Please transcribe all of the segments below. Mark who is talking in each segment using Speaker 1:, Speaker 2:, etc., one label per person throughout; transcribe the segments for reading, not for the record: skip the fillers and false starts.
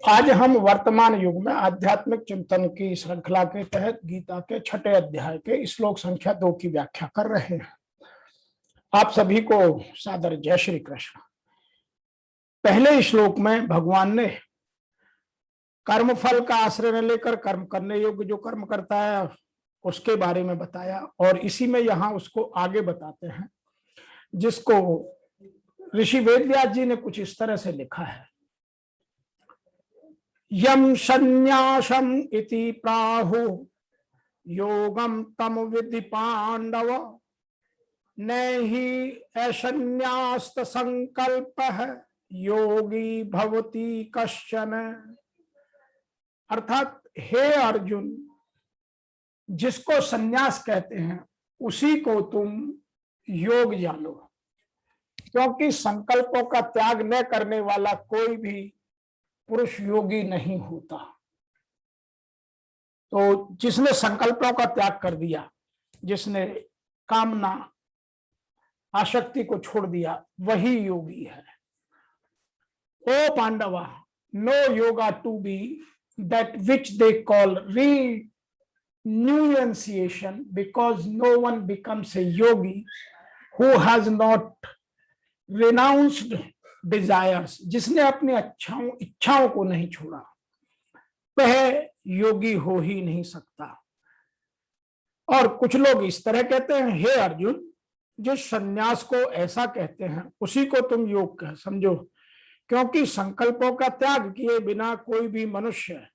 Speaker 1: आज हम वर्तमान युग में आध्यात्मिक चिंतन की श्रृंखला के तहत गीता के 6ठे अध्याय के श्लोक संख्या 2 की व्याख्या कर रहे हैं। आप सभी को सादर जय श्री कृष्ण। पहले श्लोक में भगवान ने कर्म फल का आश्रय न लेकर कर्म करने योग्य जो कर्म करता है उसके बारे में बताया, और इसी में यहाँ उसको आगे बताते हैं, जिसको ऋषि वेदव्यास जी ने कुछ इस तरह से लिखा है। यम संन्यासम इति प्राहु योगम तम विधि पांडव नहि असन्यास्त संकल्प योगी भवति कश्चन। अर्थात हे अर्जुन, जिसको संन्यास कहते हैं उसी को तुम योग जानो, क्योंकि संकल्पों का त्याग न करने वाला कोई भी पुरुष योगी नहीं होता। तो जिसने संकल्पों का त्याग कर दिया, जिसने कामना आसक्ति को छोड़ दिया, वही योगी है। ओ Pandava, know yoga to be that which they call renunciation, because no one becomes a yogi who has not renounced desires। जिसने अपनी इच्छाओं को नहीं छोड़ा वह योगी हो ही नहीं सकता। और कुछ लोग इस तरह कहते हैं, हे अर्जुन, जो संन्यास को ऐसा कहते हैं उसी को तुम योग कह समझो, क्योंकि संकल्पों का त्याग किए बिना कोई भी मनुष्य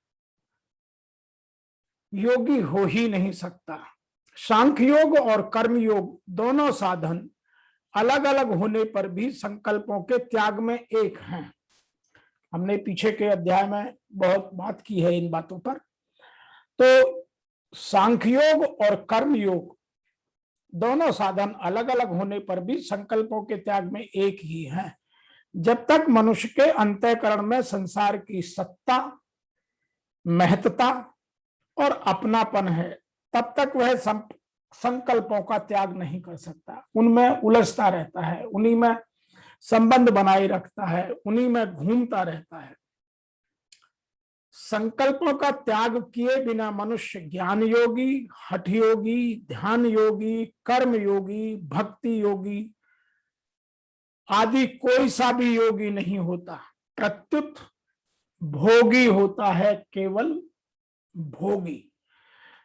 Speaker 1: योगी हो ही नहीं सकता। सांख्य योग और कर्म योग दोनों साधन अलग अलग होने पर भी संकल्पों के त्याग में एक हैं। हमने पीछे के अध्याय में बहुत बात की है इन बातों पर। तो सांख्य योग और कर्म योग दोनों साधन अलग अलग होने पर भी संकल्पों के त्याग में एक ही हैं। जब तक मनुष्य के अंतःकरण में संसार की सत्ता, महत्ता और अपनापन है, तब तक वह संकल्पों का त्याग नहीं कर सकता। उनमें उलझता रहता है, उन्हीं में संबंध बनाए रखता है, उन्हीं में घूमता रहता है। संकल्पों का त्याग किए बिना मनुष्य ज्ञान योगी, हठ योगी, ध्यान योगी, कर्म योगी, भक्ति योगी आदि कोई सा भी योगी नहीं होता। प्रत्युत भोगी होता है, केवल भोगी।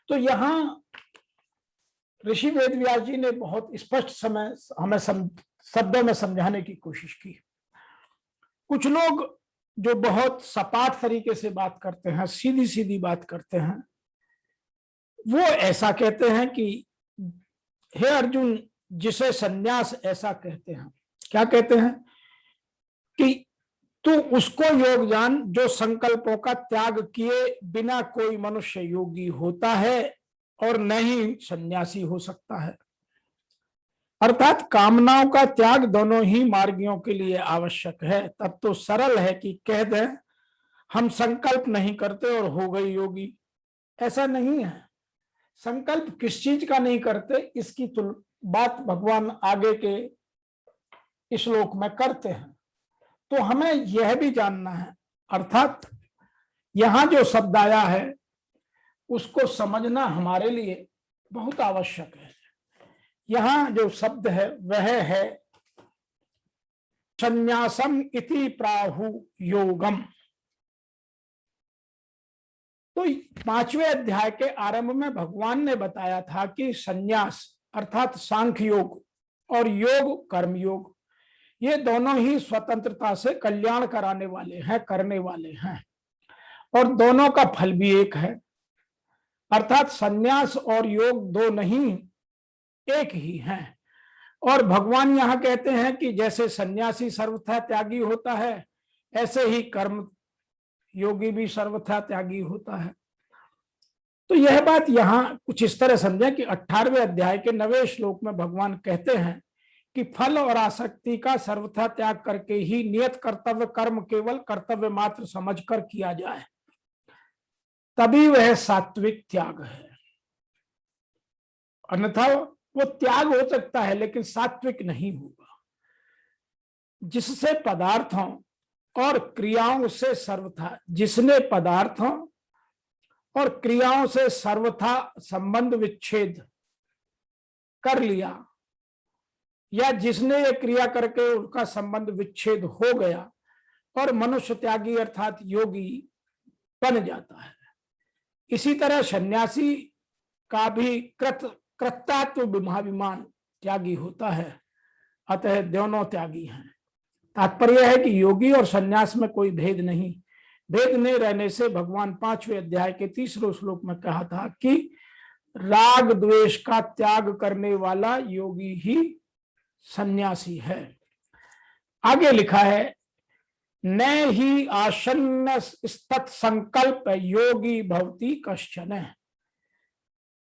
Speaker 1: तो यहां ऋषि वेदव्यास जी ने बहुत स्पष्ट समय हमें शब्दों में समझाने की कोशिश की। कुछ लोग जो बहुत सपाट तरीके से बात करते हैं, सीधी सीधी बात करते हैं, वो ऐसा कहते हैं कि हे अर्जुन, जिसे संन्यास ऐसा कहते हैं, क्या कहते हैं कि तू उसको योग जान जो संकल्पों का त्याग किए बिना कोई मनुष्य योगी होता है और न ही सन्यासी हो सकता है। अर्थात कामनाओं का त्याग दोनों ही मार्गियों के लिए आवश्यक है। तब तो सरल है कि कह दें हम संकल्प नहीं करते और हो गए योगी। ऐसा नहीं है। संकल्प किस चीज का नहीं करते, इसकी बात भगवान आगे के श्लोक में करते हैं। तो हमें यह भी जानना है, अर्थात यहां जो शब्द आया है उसको समझना हमारे लिए बहुत आवश्यक है। यहां जो शब्द है वह है संन्यासम इति प्राहु योगम। तो 5वें अध्याय के आरंभ में भगवान ने बताया था कि संन्यास अर्थात सांख्य योग और योग कर्म योग, ये दोनों ही स्वतंत्रता से कल्याण कराने वाले हैं, करने वाले हैं, और दोनों का फल भी एक है। अर्थात संन्यास और योग दो नहीं, एक ही हैं। और भगवान यहां कहते हैं कि जैसे सन्यासी सर्वथा त्यागी होता है, ऐसे ही कर्म योगी भी सर्वथा त्यागी होता है। तो यह बात यहां कुछ इस तरह समझें कि 18वें अध्याय के 9वें श्लोक में भगवान कहते हैं कि फल और आसक्ति का सर्वथा त्याग करके ही नियत कर्तव्य कर्म केवल कर्तव्य मात्र समझकर किया जाए, तभी वह सात्विक त्याग है। अन्यथा वो त्याग हो सकता है लेकिन सात्विक नहीं होगा। जिससे पदार्थों और क्रियाओं से सर्वथा, जिसने पदार्थों और क्रियाओं से सर्वथा संबंध विच्छेद कर लिया, या जिसने ये क्रिया करके उसका संबंध विच्छेद हो गया और मनुष्य त्यागी अर्थात योगी बन जाता है। इसी तरह सन्यासी का भी कृतात्व विभाविमान त्यागी होता है, अतः दोनों त्यागी हैं। तात्पर्य है कि योगी और सन्यास में कोई भेद नहीं। भेद नहीं रहने से भगवान 5वें अध्याय के 3रे श्लोक में कहा था कि राग द्वेष का त्याग करने वाला योगी ही सन्यासी है। आगे लिखा है, न ही आसन्न तत्संकल्प योगी भवति कश्चन।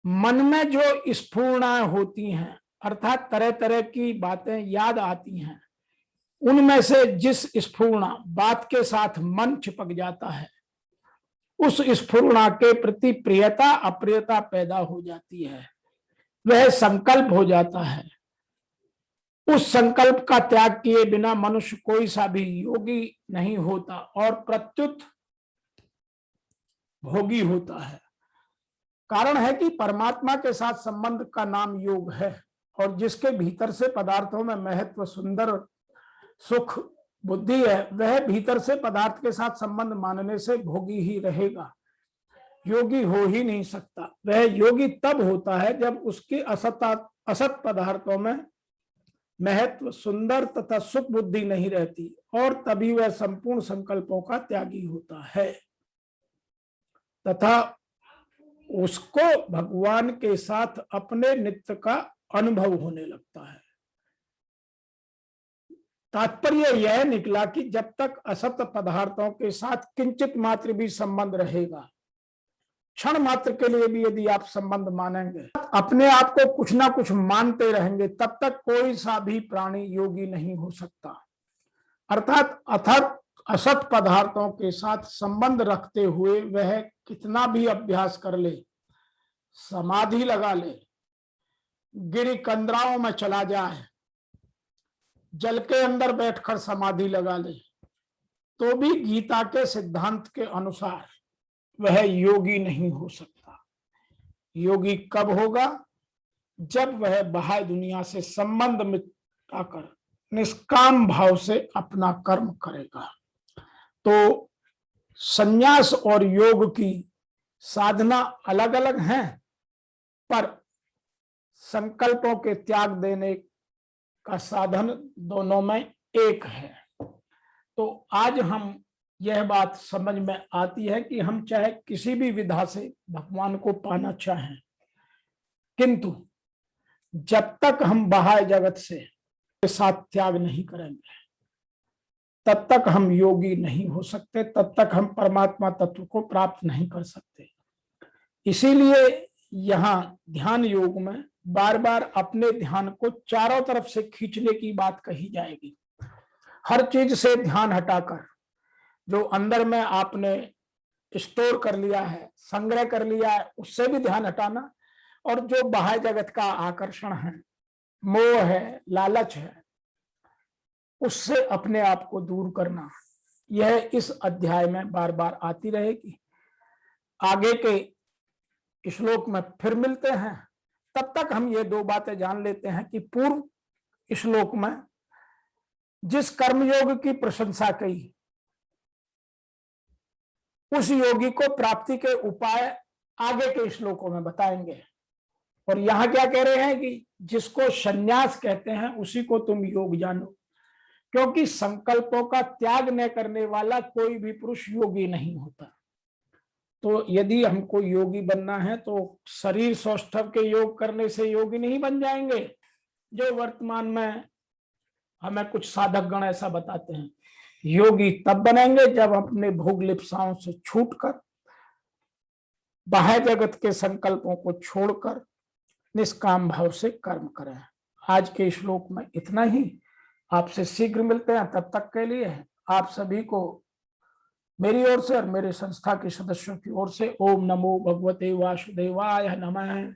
Speaker 1: मन में जो स्फुरणाएं होती हैं, अर्थात तरह तरह की बातें याद आती हैं, उनमें से जिस स्फुरणा बात के साथ मन चिपक जाता है, उस स्फुरणा के प्रति प्रियता अप्रियता पैदा हो जाती है, वह संकल्प हो जाता है। उस संकल्प का त्याग किए बिना मनुष्य कोई सा भी योगी नहीं होता और प्रत्युत भोगी होता है। कारण है कि परमात्मा के साथ संबंध का नाम योग है, और जिसके भीतर से पदार्थों में महत्व, सुंदर, सुख, बुद्धि है, वह भीतर से पदार्थ के साथ संबंध मानने से भोगी ही रहेगा, योगी हो ही नहीं सकता। वह योगी तब होता है जब उसकी असत पदार्थों में महत्व, सुंदर तथा सुख बुद्धि नहीं रहती, और तभी वह संपूर्ण संकल्पों का त्यागी होता है तथा उसको भगवान के साथ अपने नित्य का अनुभव होने लगता है। तात्पर्य यह निकला कि जब तक असत पदार्थों के साथ किंचित मात्र भी संबंध रहेगा, क्षण मात्र के लिए भी यदि आप संबंध मानेंगे, अपने आप को कुछ ना कुछ मानते रहेंगे, तब तक कोई सा भी प्राणी योगी नहीं हो सकता। अर्थात असत पदार्थों के साथ संबंध रखते हुए वह कितना भी अभ्यास कर ले, समाधि लगा ले, गिरी कंदराओं में चला जाए, जल के अंदर बैठकर समाधि लगा ले, तो भी गीता के सिद्धांत के अनुसार वह योगी नहीं हो सकता। योगी कब होगा? जब वह बाह्य दुनिया से संबंध मिटाकर निष्काम भाव से अपना कर्म करेगा। तो संन्यास और योग की साधना अलग अलग हैं, पर संकल्पों के त्याग देने का साधन दोनों में एक है। तो आज हम यह बात समझ में आती है कि हम चाहे किसी भी विधा से भगवान को पाना चाहें, किंतु जब तक हम बाह्य जगत से साथ त्याग नहीं करेंगे, तब तक हम योगी नहीं हो सकते, तब तक हम परमात्मा तत्व को प्राप्त नहीं कर सकते। इसीलिए यहाँ ध्यान योग में बार बार अपने ध्यान को चारों तरफ से खींचने की बात कही जाएगी। हर चीज से ध्यान हटाकर जो अंदर में आपने स्टोर कर लिया है, संग्रह कर लिया है, उससे भी ध्यान हटाना, और जो बाह्य जगत का आकर्षण है, मोह है, लालच है, उससे अपने आप को दूर करना, यह इस अध्याय में बार बार आती रहेगी। आगे के श्लोक में फिर मिलते हैं, तब तक हम ये दो बातें जान लेते हैं कि पूर्व श्लोक में जिस कर्मयोग की प्रशंसा की, उस योगी को प्राप्ति के उपाय आगे के श्लोकों में बताएंगे। और यहां क्या कह रहे हैं कि जिसको संन्यास कहते हैं उसी को तुम योग जानो, क्योंकि संकल्पों का त्याग न करने वाला कोई भी पुरुष योगी नहीं होता। तो यदि हमको योगी बनना है तो शरीर सौष्ठव के योग करने से योगी नहीं बन जाएंगे, जो वर्तमान में हमें कुछ साधक गण ऐसा बताते हैं। योगी तब बनेंगे जब अपने भोग लिप्साओं से छूटकर, बाह्य जगत के संकल्पों को छोड़कर निष्काम भाव से कर्म करें। आज के श्लोक में इतना ही। आपसे शीघ्र मिलते हैं, तब तक के लिए आप सभी को मेरी ओर से और मेरे संस्था के सदस्यों की ओर से ओम नमो भगवते वासुदेवाय नमः।